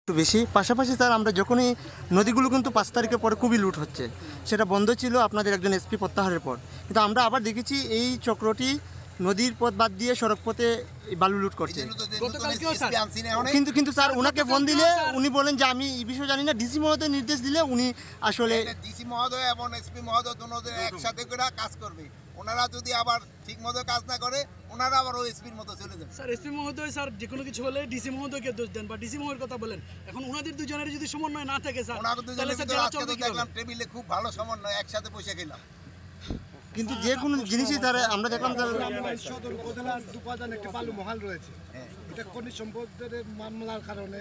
একটু বেশি। পাশাপাশি স্যার আমরা যখনই নদীগুলো কিন্তু 5 তারিখের পরে খুবই লুট হচ্ছে, সেটা বন্ধ ছিল আপনাদের একজন এসপি প্রত্যাহারের পর, কিন্তু আমরা আবার দেখেছি এই চক্রটি নদীর পথ বাদ দিয়ে সড়ক পথে বালু লুট করছে। কিন্তু স্যার ওনাকে ফোন দিলে উনি বলেন যে আমি এই বিষয়ে জানি না, ডিসি মহোদয় নির্দেশ দিলে উনি আসলে ডিসি মহোদয় এবং এসপি মহোদয় দুজনে একসাথে করে কাজ করবে। ওনারা যদি আবার ঠিক মতো কাজ না করে ওনারা আবার ওই এসপির মতো চলে যাবে। স্যার এসপি মহোদয় স্যার যে কোনো কিছু হলে ডিসি মহোদয়কে দোষ দেন বা ডিসি মহোদয়ের কথা বলেন। এখন ওনাদের দুজনের যদি সমন্বয় না থাকে স্যার, তাহলে স্যার জেলা চলবে কি? দেখলাম টেবিলে খুব ভালো সমন্বয়, একসাথে বসে খেলাম। কিন্তু যে কোনো জিনিসই স্যার আমরা দেখলাম স্যার সদর উপজেলার দুপাদান একটা বালু মহাল রয়েছে, এটা খনিজ সম্পদের মামলার কারণে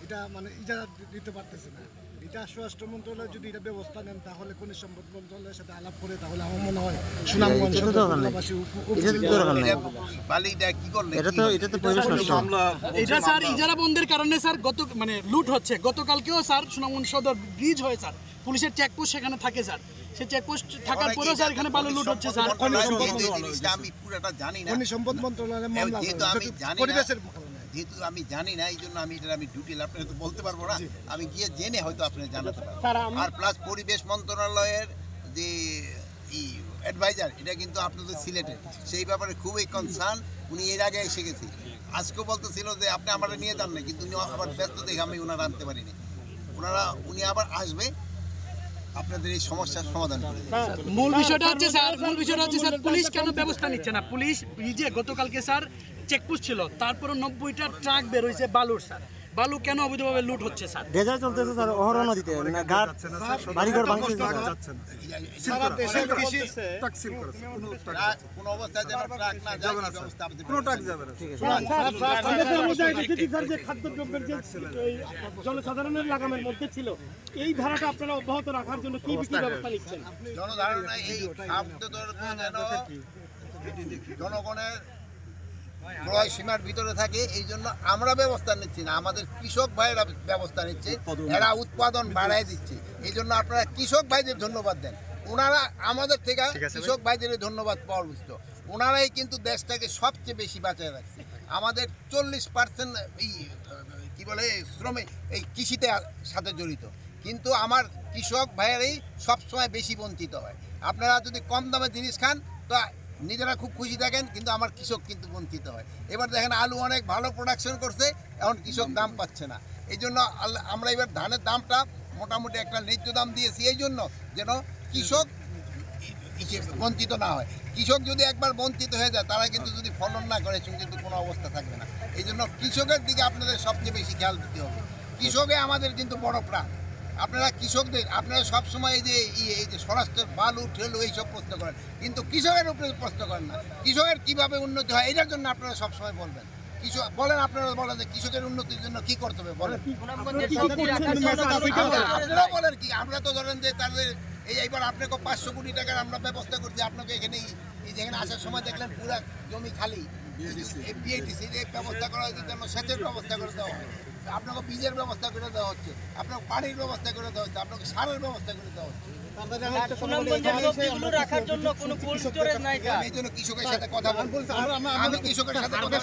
এটা মানে ইজারা দিতে পারতেছে না। এটা স্বরাষ্ট্র মন্ত্রণালয় যদি এটা ব্যবস্থা নেন তাহলে খনিজ সম্পদ মন্ত্রণালয়ের সাথে আলাপ করে তাহলে আমার মনে হয় সুনামগঞ্জ এটা স্যার ইজারা বন্ধের কারণে স্যার মানে লুট হচ্ছে। গতকালকেও স্যার সুনামগঞ্জ সদর ব্রিজ হয় স্যার, পুলিশের চেকপোস্ট সেখানে থাকে স্যার, সেই চেকপোস্ট থাকার পরেও স্যার এখানে বালু লুট হচ্ছে স্যার। আমি পুরোটা জানি না, খনিজ সম্পদ মন্ত্রণালয়ের মামলা পরিবেশের যেহেতু আমি জানি না, এই জন্য আমি ডিউটি আপনাকে তো বলতে পারবো না। আমি গিয়ে জেনে হয়তো আপনাকে জানাতে পারবো। আর প্লাস পরিবেশ মন্ত্রণালয়ের যে অ্যাডভাইজার, এটা কিন্তু আপনাদের সিলেটের, সেই ব্যাপারে খুবই কনসার্ন। উনি এর আগে এসে গেছে, আজকেও বলতেছিল যে আপনি আমার নিয়ে যান না, কিন্তু উনি আবার ব্যস্ত দেখে আমি ওনারা আনতে পারিনি। উনি আবার আসবে আপনাদের এই সমস্যার সমাধান করে। মূল বিষয়টা হচ্ছে স্যার পুলিশ কেন ব্যবস্থা নিচ্ছে না? পুলিশ ব্রিজে গতকালকে স্যার চেকপোস্ট ছিল, তারপরে 90টা ট্রাক বের হয়েছে বালুর স্যার। বালু কেন অবৈধভাবে লুট হচ্ছে স্যার? ডেজার চলতেছে স্যার অহরহ নদীতে, ঘাট বাড়িঘর ভাঙছে। কোনো অবস্থায় যেন ট্রাক না যায়, ব্যবস্থা কোনো ট্রাক যাবে না। খাদ্যদ্রব্যের যে জনসাধারণের লাগামের মধ্যে ছিল, এই ধারাটা আপনারা অব্যাহত রাখার জন্য কি ব্যবস্থা নিচ্ছেন? জনধারণা এই খাদ্যদ্রব্য যেন জনগণের ক্রয় সীমার ভিতরে থাকে, এই জন্য আমরা ব্যবস্থা নিচ্ছি না, আমাদের কৃষক ভাইয়েরা ব্যবস্থা নিচ্ছে। এরা উৎপাদন বাড়ায় দিচ্ছে, এই জন্য আপনারা কৃষক ভাইদের ধন্যবাদ দেন। ওনারা আমাদের থেকে কৃষক ভাইদের ধন্যবাদ পাওয়ার বুঝতো। ওনারাই কিন্তু দেশটাকে সবচেয়ে বেশি বাঁচায় রাখছে। আমাদের 40% এই কী বলে শ্রমিক এই কৃষিতে সাথে জড়িত, কিন্তু আমার কৃষক ভাইয়েরাই সবসময় বেশি বঞ্চিত হয়। আপনারা যদি কম দামে জিনিস খান তো নিজেরা খুব খুশি থাকেন, কিন্তু আমার কৃষক কিন্তু বঞ্চিত হয়। এবার দেখেন আলু অনেক ভালো প্রোডাকশন করছে, এখন কৃষক দাম পাচ্ছে না। এই জন্য আমরা এবার ধানের দামটা মোটামুটি একটা ন্যায্য দাম দিয়েছি, এই জন্য যেন কৃষক বঞ্চিত না হয়। কৃষক যদি একবার বঞ্চিত হয়ে যায়, তারা কিন্তু যদি ফলন না করে কিন্তু কোনো অবস্থা থাকবে না। এই জন্য কৃষকের দিকে আপনাদের সবচেয়ে বেশি খেয়াল দিতে হবে। কৃষকে আমাদের কিন্তু বড় প্রাণ। আপনারা কৃষকদের আপনারা সবসময় এই যে স্বরাষ্ট্রের বালু ঠেলু এইসব প্রশ্ন করেন, কিন্তু কৃষকের উপরে প্রশ্ন করেন না। কৃষকের কীভাবে উন্নতি হয় এটার জন্য আপনারা সবসময় বলবেন। আপনারা বলেন যে কৃষকের উন্নতির জন্য কি করতে হবে বলেন, আপনারা বলেন কি? আমরা তো ধরেন যে তাদের এইবার আপনাকে 500 কোটি টাকার আমরা ব্যবস্থা করছি। আপনাকে এখানে যেখানে আসার সময় দেখলেন পুরো জমি খালি, বিআইটিসি ব্যবস্থা করা হয়েছে, যেন সেচের ব্যবস্থা করে দেওয়া হয়, আপনাকে বীজের ব্যবস্থা করে দেওয়া হচ্ছে, আপনাকে পানির ব্যবস্থা করে দেওয়া হচ্ছে, আপনাকে সারের ব্যবস্থা করে দেওয়া হচ্ছে। এই জন্য কৃষকের সাথে কথা বলবো, আমি কৃষকের সাথে কথা